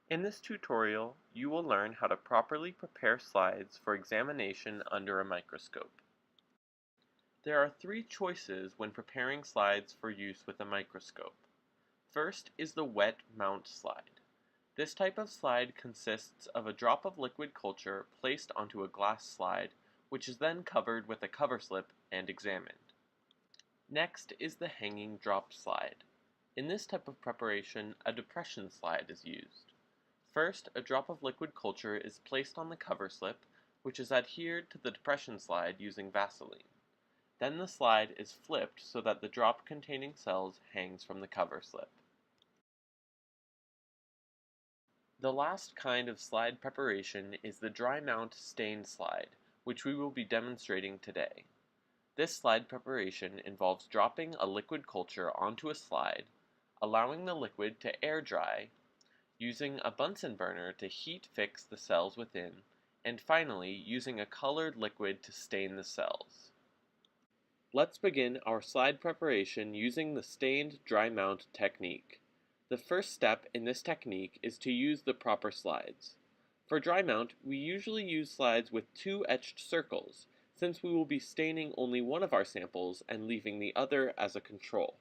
In this tutorial, you will learn how to properly prepare slides for examination under a microscope. There are three choices when preparing slides for use with a microscope. First is the wet mount slide. This type of slide consists of a drop of liquid culture placed onto a glass slide, which is then covered with a cover slip and examined. Next is the hanging drop slide. In this type of preparation, a depression slide is used. First, a drop of liquid culture is placed on the cover slip, which is adhered to the depression slide using Vaseline. Then the slide is flipped so that the drop containing cells hangs from the cover slip. The last kind of slide preparation is the dry mount stained slide, which we will be demonstrating today. This slide preparation involves dropping a liquid culture onto a slide, allowing the liquid to air dry, using a Bunsen burner to heat fix the cells within, and finally using a colored liquid to stain the cells. Let's begin our slide preparation using the stained dry mount technique. The first step in this technique is to use the proper slides. For dry mount, we usually use slides with two etched circles, since we will be staining only one of our samples and leaving the other as a control.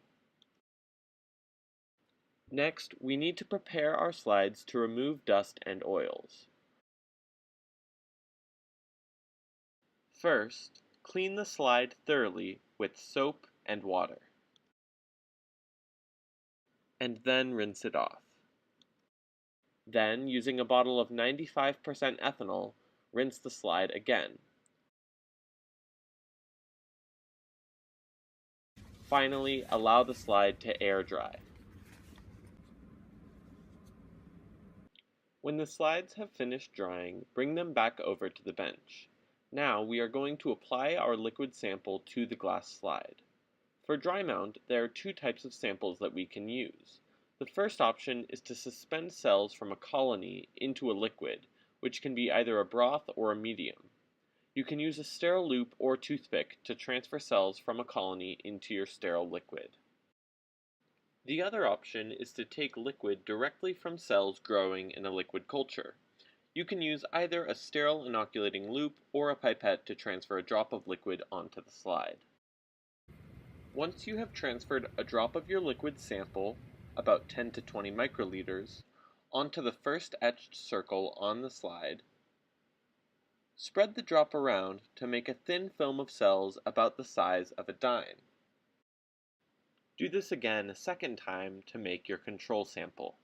Next, we need to prepare our slides to remove dust and oils. First, clean the slide thoroughly with soap and water, and then rinse it off. Then, using a bottle of 95% ethanol, rinse the slide again. Finally, allow the slide to air dry. When the slides have finished drying, bring them back over to the bench. Now we are going to apply our liquid sample to the glass slide. For dry mount, there are two types of samples that we can use. The first option is to suspend cells from a colony into a liquid, which can be either a broth or a medium. You can use a sterile loop or toothpick to transfer cells from a colony into your sterile liquid. The other option is to take liquid directly from cells growing in a liquid culture. You can use either a sterile inoculating loop or a pipette to transfer a drop of liquid onto the slide. Once you have transferred a drop of your liquid sample, about 10 to 20 microliters, onto the first etched circle on the slide, spread the drop around to make a thin film of cells about the size of a dime. Do this again a second time to make your control sample.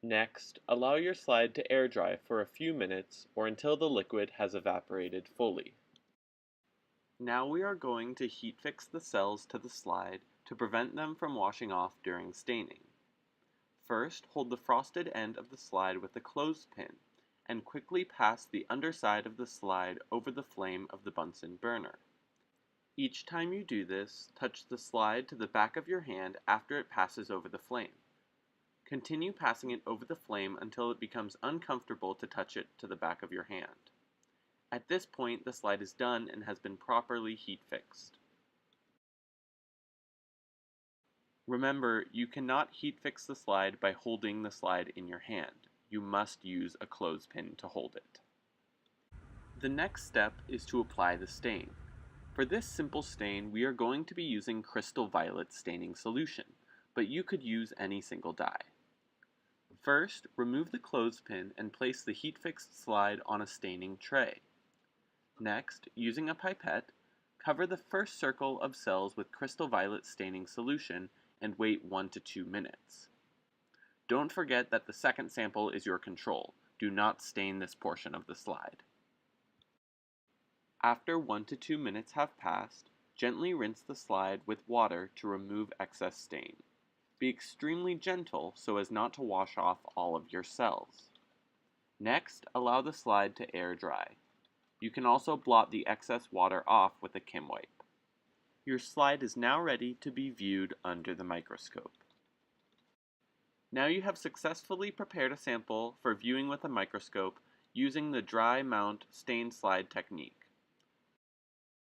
Next, allow your slide to air dry for a few minutes or until the liquid has evaporated fully. Now we are going to heat fix the cells to the slide to prevent them from washing off during staining. First, hold the frosted end of the slide with a clothespin and quickly pass the underside of the slide over the flame of the Bunsen burner. Each time you do this, touch the slide to the back of your hand after it passes over the flame. Continue passing it over the flame until it becomes uncomfortable to touch it to the back of your hand. At this point, the slide is done and has been properly heat fixed. Remember, you cannot heat fix the slide by holding the slide in your hand. You must use a clothespin to hold it. The next step is to apply the stain. For this simple stain, we are going to be using crystal violet staining solution, but you could use any single dye. First, remove the clothespin and place the heat-fixed slide on a staining tray. Next, using a pipette, cover the first circle of cells with crystal violet staining solution and wait 1 to 2 minutes. Don't forget that the second sample is your control. Do not stain this portion of the slide. After 1 to 2 minutes have passed, gently rinse the slide with water to remove excess stain. Be extremely gentle so as not to wash off all of your cells. Next, allow the slide to air dry. You can also blot the excess water off with a Kim wipe. Your slide is now ready to be viewed under the microscope. Now you have successfully prepared a sample for viewing with a microscope using the dry mount stained slide technique.